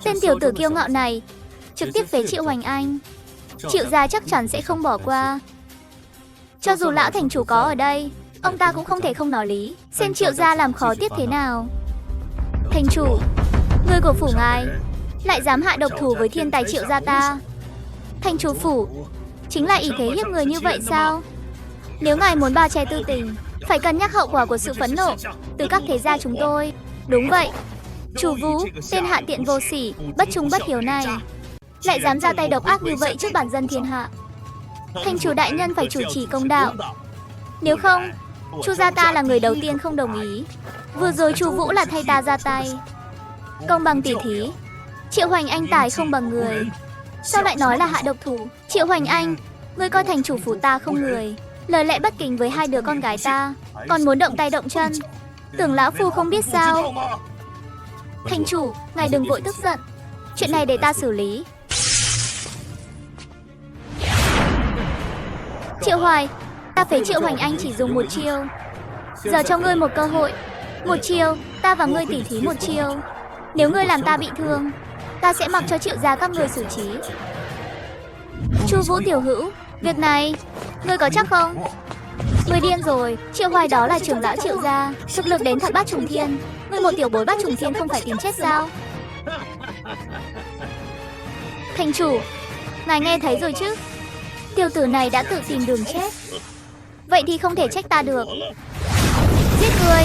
B: tên tiểu tử kiêu ngạo này trực tiếp phế Triệu Hoành Anh, Triệu gia chắc chắn sẽ không bỏ qua. Cho dù lão thành chủ có ở đây, ông ta cũng không thể không nói lý, xem Triệu gia làm khó tiếp thế nào. Thành chủ, người của phủ ngài lại dám hạ độc thủ với thiên tài Triệu gia ta. Thành chủ phủ chính là ý thế hiếp người như vậy sao? Nếu ngài muốn bao che tư tình, phải cân nhắc hậu quả của sự phẫn nộ từ các thế gia chúng tôi. Đúng vậy, chủ Vũ, tên hạ tiện vô sỉ, bất trung bất hiếu này, lại dám ra tay độc ác như vậy trước bản dân thiên hạ. Thành chủ đại nhân phải chủ trì công đạo, nếu không, Chu gia ta là người đầu tiên không đồng ý. Vừa rồi chủ Vũ là thay ta ra tay. Công bằng tỉ thí, Triệu Hoành Anh tài không bằng người, sao lại nói là hạ độc thủ? Triệu Hoành Anh, ngươi coi thành chủ phủ ta không người, lời lẽ bất kính với hai đứa con gái ta, còn muốn động tay động chân, tưởng lão phu không biết sao? Thành chủ, ngài đừng vội tức giận, chuyện này để ta xử lý. Triệu Hoài, ta phế Triệu Hoành Anh chỉ dùng một chiêu. Giờ cho ngươi một cơ hội. Một chiêu, ta và ngươi tỉ thí một chiêu. Nếu ngươi làm ta bị thương, ta sẽ mặc cho Triệu gia các ngươi xử trí. Chu Vũ tiểu hữu, việc này ngươi có chắc không? Ngươi điên rồi, Triệu Hoài đó là trưởng lão Triệu gia, thực lực đến thập bát trùng thiên. Ngươi một tiểu bối bát trùng thiên không phải tìm chết sao? Thành chủ, ngài nghe thấy rồi chứ? Tiểu tử này đã tự tìm đường chết. Vậy thì không thể trách ta được. Giết ngươi,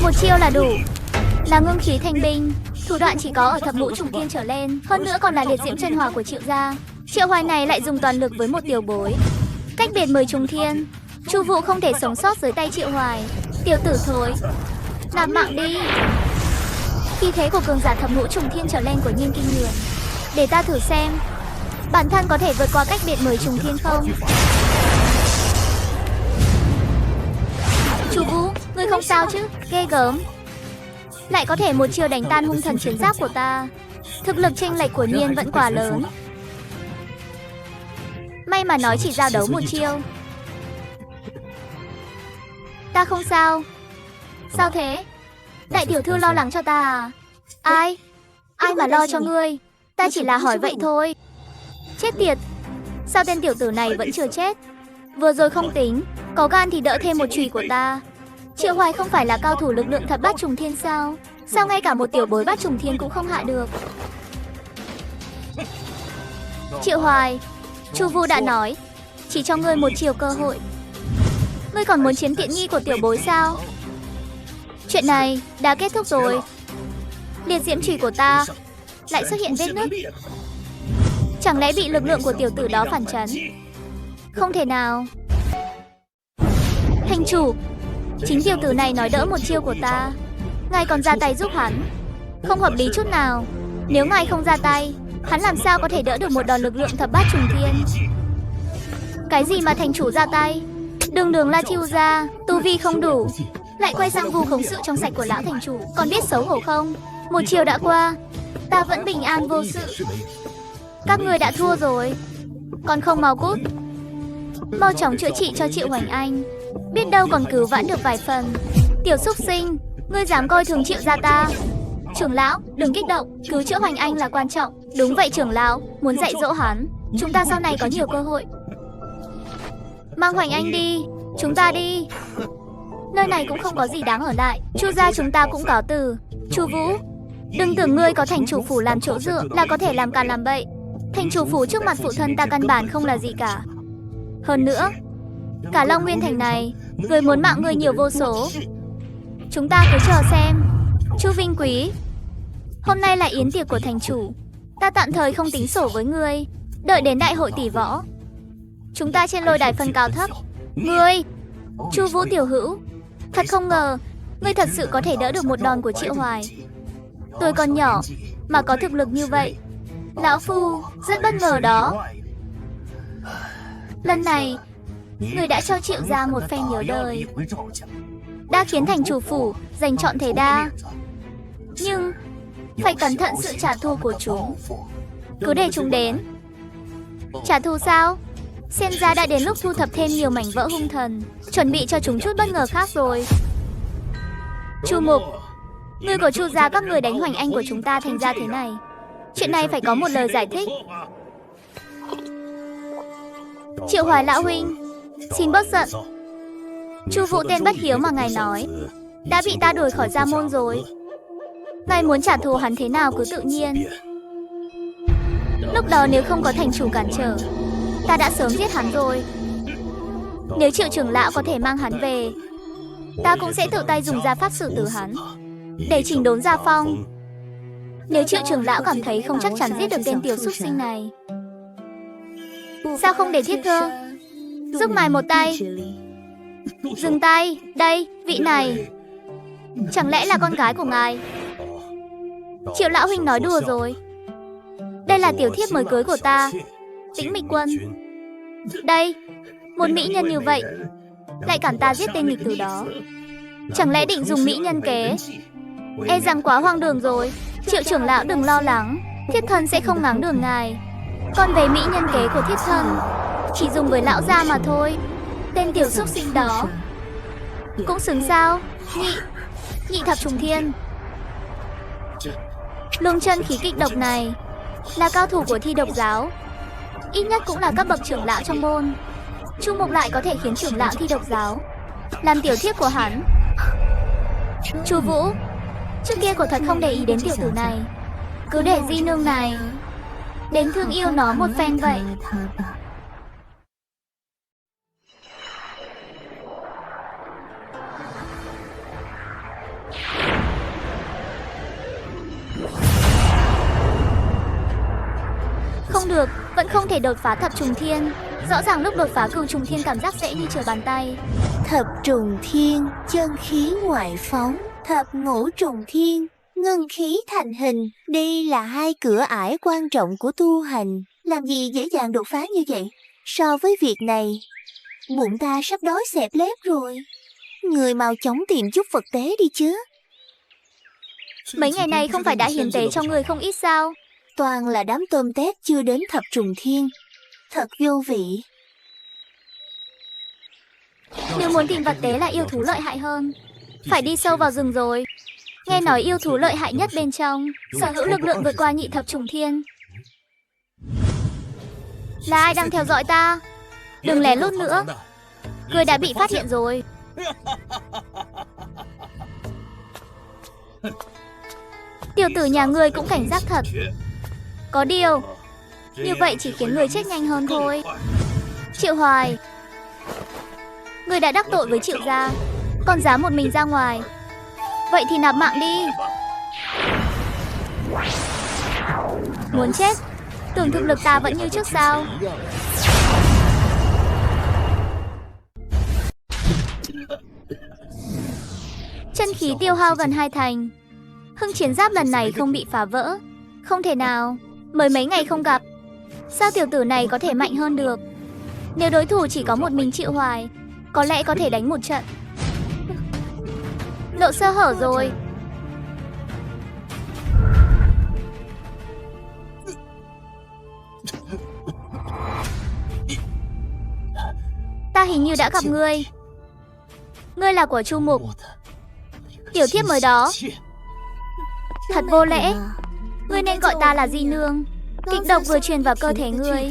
B: một chiêu là đủ. Là ngưng khí thanh binh, thủ đoạn chỉ có ở thập ngũ trùng thiên trở lên, hơn nữa còn là liệt diễm chân hỏa của Triệu gia. Triệu Hoài này lại dùng toàn lực với một tiểu bối, cách biệt 10 trùng thiên. Chu Vũ không thể sống sót dưới tay Triệu Hoài. Tiểu tử thối, nạp mạng đi. Khí thế của cường giả thập ngũ trùng thiên trở lên của Nhiên Kinh Huyền, để ta thử xem bản thân có thể vượt qua cách biệt 10 trùng thiên không. Chu Vũ, ngươi không sao chứ? Ghê gớm, lại có thể một chiêu đánh tan hung thần chiến giáp của ta. Thực lực chênh lệch của Nhiên vẫn quá lớn. May mà nói chỉ giao đấu một chiêu. Ta không sao. Sao thế? Đại tiểu thư lo lắng cho ta à? Ai mà lo cho ngươi? Ta chỉ là hỏi vậy thôi. Chết tiệt, sao tên tiểu tử này vẫn chưa chết? Vừa rồi không tính, có gan thì đỡ thêm một chùy của ta. Triệu Hoài không phải là cao thủ lực lượng thập bát trùng thiên sao? Sao ngay cả một tiểu bối bát trùng thiên cũng không hạ được? Triệu Hoài, Chu Vũ đã nói, chỉ cho ngươi một chiều cơ hội. Ngươi còn muốn chiếm tiện nghi của tiểu bối sao? Chuyện này đã kết thúc rồi. Liệt diễm chùy của ta lại xuất hiện vết nứt. Chẳng lẽ bị lực lượng của tiểu tử đó phản chấn? Không thể nào. Thành chủ, chính tiểu tử này nói đỡ một chiêu của ta, ngài còn ra tay giúp hắn, không hợp lý chút nào. Nếu ngài không ra tay, hắn làm sao có thể đỡ được một đòn lực lượng thập bát trùng thiên? Cái gì mà thành chủ ra tay? Đường đường là Chu gia, tu vi không đủ, lại quay sang vu khống sự trong sạch của lão thành chủ, còn biết xấu hổ không? Một chiều đã qua, ta vẫn bình an vô sự. Các người đã thua rồi, còn không mau cút. Mau chóng chữa trị cho Triệu Hoành Anh, biết đâu còn cứu vãn được vài phần. Tiểu xúc sinh, ngươi dám coi thường Triệu gia ta? Trưởng lão, đừng kích động, cứu chữa Hoành Anh là quan trọng. Đúng vậy trưởng lão, muốn dạy dỗ hắn, chúng ta sau này có nhiều cơ hội. Mang Hoành Anh đi, chúng ta đi. Nơi này cũng không có gì đáng ở lại, Chu gia chúng ta cũng cáo từ. Chu Vũ, đừng tưởng ngươi có thành chủ phủ làm chỗ dựa là có thể làm càn làm bậy. Thành chủ phủ trước mặt phụ thân ta căn bản không là gì cả. Hơn nữa, cả Long Nguyên thành này, người muốn mạng ngươi nhiều vô số. Chúng ta cứ chờ xem. Chu Vinh Quý, hôm nay là yến tiệc của thành chủ, ta tạm thời không tính sổ với ngươi. Đợi đến đại hội tỷ võ, chúng ta trên lôi đài phân cao thấp. Ngươi, Chu Vũ tiểu hữu, thật không ngờ ngươi thật sự có thể đỡ được một đòn của Triệu Hoài. Tôi còn nhỏ mà có thực lực như vậy, lão phu rất bất ngờ đó. Lần này ngươi đã cho Triệu gia một phen nhớ đời, đã khiến thành chủ phủ giành trọn thể đa. Nhưng phải cẩn thận sự trả thù của chúng, cứ để chúng đến. Trả thù sao? Xem ra đã đến lúc thu thập thêm nhiều mảnh vỡ hung thần, chuẩn bị cho chúng chút bất ngờ khác rồi. Chu Mục, ngươi của Chu gia các người đánh Hoành Anh của chúng ta thành ra thế này, chuyện này phải có một lời giải thích. Triệu Hoài lão huynh, Xin bớt giận. Chu Vũ tên bất hiếu mà ngài nói đã bị ta đuổi khỏi gia môn rồi. Ngài muốn trả thù hắn thế nào cứ tự nhiên. Lúc đó nếu không có thành chủ cản trở, ta đã sớm giết hắn rồi. Nếu Triệu trưởng lão có thể mang hắn về, ta cũng sẽ tự tay dùng gia pháp xử tử hắn để chỉnh đốn gia phong. Nếu Triệu trưởng lão cảm thấy không chắc chắn giết được tên tiểu súc sinh này, sao không để Thiết Cơ giúp ngài một tay? Dừng tay, đây, vị này chẳng lẽ là con gái của ngài? Triệu lão huynh nói đùa rồi. Đây là tiểu thiếp mới cưới của ta, Tĩnh Mịch Quân. Đây, một mỹ nhân như vậy lại cản ta giết tên nghịch tử đó. Chẳng lẽ định dùng mỹ nhân kế? E rằng quá hoang đường rồi. Triệu trưởng lão đừng lo lắng, Thiết Thân sẽ không ngáng đường ngài. Còn về mỹ nhân kế của Thiết Thân, chỉ dùng với lão gia mà thôi. Tên tiểu xúc sinh đó cũng xứng sao? Nhị thập trùng thiên. Lương chân khí kích độc này là cao thủ của Thi Độc giáo, ít nhất cũng là cấp bậc trưởng lão trong môn. Chu Mục lại có thể khiến trưởng lão Thi Độc giáo làm tiểu thiếp của hắn. Chu Vũ, trước kia của thật không để ý đến tiểu tử này, cứ để di nương này đến thương yêu nó một phen vậy. Không được, vẫn không thể đột phá thập trùng thiên. Rõ ràng lúc đột phá cửu trùng thiên cảm giác dễ như trở bàn tay.
C: Thập trùng thiên, chân khí ngoại phóng. Thập ngũ trùng thiên, ngân khí thành hình. Đây là hai cửa ải quan trọng của tu hành. Làm gì dễ dàng đột phá như vậy? So với việc này, bụng ta sắp đói xẹp lép rồi. Người mau chóng tìm chút vật tế đi chứ.
B: Mấy ngày này không phải đã hiến tế cho người không ít sao?
C: Toàn là đám tôm tép chưa đến thập trùng thiên. Thật vô vị.
B: Nếu muốn tìm vật tế là yêu thú lợi hại hơn, phải đi sâu vào rừng rồi. Nghe nói yêu thú lợi hại nhất bên trong sở hữu lực lượng vượt qua nhị thập trùng thiên. Là ai đang theo dõi ta? Đừng lén lút nữa, người đã bị phát hiện rồi. Tiểu tử nhà ngươi cũng cảnh giác thật. Có điều, như vậy chỉ khiến người chết nhanh hơn thôi. Triệu Hoài, người đã đắc tội với Triệu gia, còn dám một mình ra ngoài. Vậy thì nạp mạng đi. Muốn chết? Tưởng thực lực ta vẫn như trước sao? Chân khí tiêu hao gần 2 thành. Hưng chiến giáp lần này không bị phá vỡ. Không thể nào, mới mấy ngày không gặp, sao tiểu tử này có thể mạnh hơn được? Nếu đối thủ chỉ có một mình Triệu Hoài, có lẽ có thể đánh một trận. Lộ sơ hở rồi. Ta hình như đã gặp ngươi. Ngươi là của Chu Mục, tiểu thiếp mới đó. Thật vô lễ. Ngươi nên gọi ta là di nương. Kịch độc vừa truyền vào cơ thể ngươi,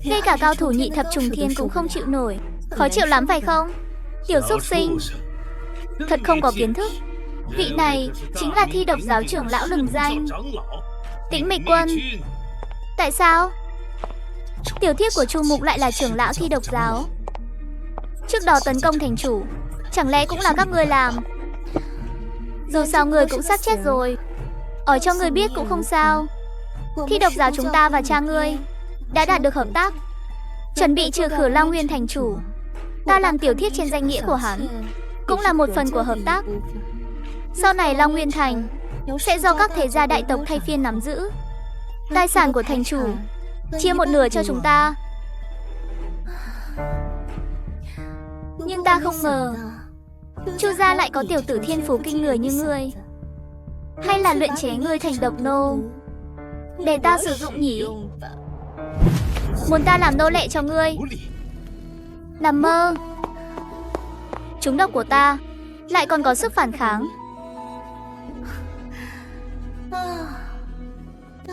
B: ngay cả cao thủ nhị thập trùng thiên cũng không chịu nổi. Khó chịu lắm phải không? Tiểu xúc sinh, thật không có kiến thức. Vị này chính là Thi Độc giáo trưởng lão lừng danh, Tĩnh Mịch Quân. Tại sao tiểu thiếp của Chu Mục lại là trưởng lão Thi Độc giáo? Trước đó tấn công thành chủ, chẳng lẽ cũng là các ngươi làm? Dù sao người cũng sắp chết rồi, ở cho người biết cũng không sao. Thi Độc giáo chúng ta và cha ngươi đã đạt được hợp tác, chuẩn bị trừ khử Long Nguyên thành chủ. Ta làm tiểu thiếp trên danh nghĩa của hắn, cũng là một phần của hợp tác. Sau này Long Nguyên thành sẽ do các thế gia đại tộc thay phiên nắm giữ. Tài sản của thành chủ chia một nửa cho chúng ta. Nhưng ta không ngờ Chu gia lại có tiểu tử thiên phú kinh người như ngươi. Hay là luyện chế ngươi thành độc nô để ta sử dụng nhỉ? Muốn ta làm nô lệ cho ngươi? Nằm mơ. Trúng độc của ta lại còn có sức phản kháng.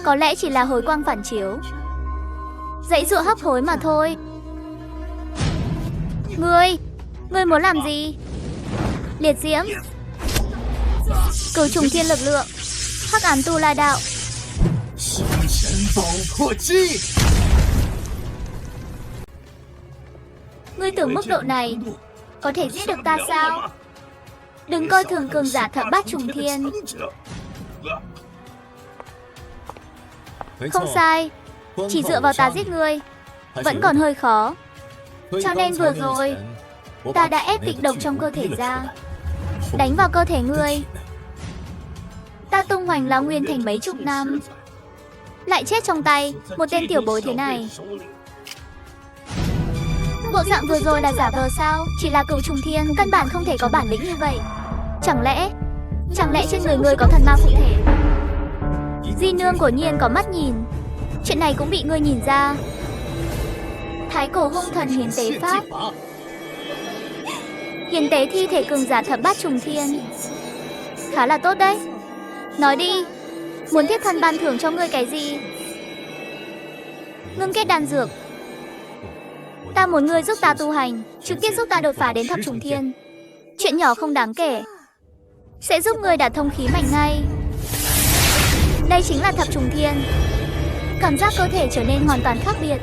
B: Có lẽ chỉ là hồi quang phản chiếu, dãy dụa hấp hối mà thôi. Ngươi muốn làm gì? Liệt diễm, cửu trùng thiên lực lượng, hắc ám tu la đạo.
D: 神宝破击！
B: Ngươi tưởng mức độ này có thể giết được ta sao? Đừng coi thường cường giả thập bát trùng thiên. Không sai, chỉ dựa vào ta giết ngươi vẫn còn hơi khó. Cho nên vừa rồi ta đã ép kịch độc trong cơ thể ra, đánh vào cơ thể ngươi. Ta tung hoành lão nguyên thành mấy chục năm, lại chết trong tay một tên tiểu bối thế này. Bộ dạng vừa rồi là giả vờ sao? Chỉ là cửu trùng thiên, căn bản không thể có bản lĩnh như vậy. Chẳng lẽ trên người ngươi có thần ma phụ thể? Di nương của Nhiên có mắt nhìn, chuyện này cũng bị ngươi nhìn ra. Thái cổ hung thần hiến tế pháp, hiến tế thi thể cường giả thập bát trùng thiên, khá là tốt đấy. Nói đi, muốn thiết thân ban thưởng cho ngươi cái gì? Ngưng kết đan dược. Ta muốn ngươi giúp ta tu hành, trực tiếp giúp ta đột phá đến thập trùng thiên. Chuyện nhỏ không đáng kể, sẽ giúp ngươi đạt thông khí mạnh ngay. Đây chính là thập trùng thiên. Cảm giác cơ thể trở nên hoàn toàn khác biệt.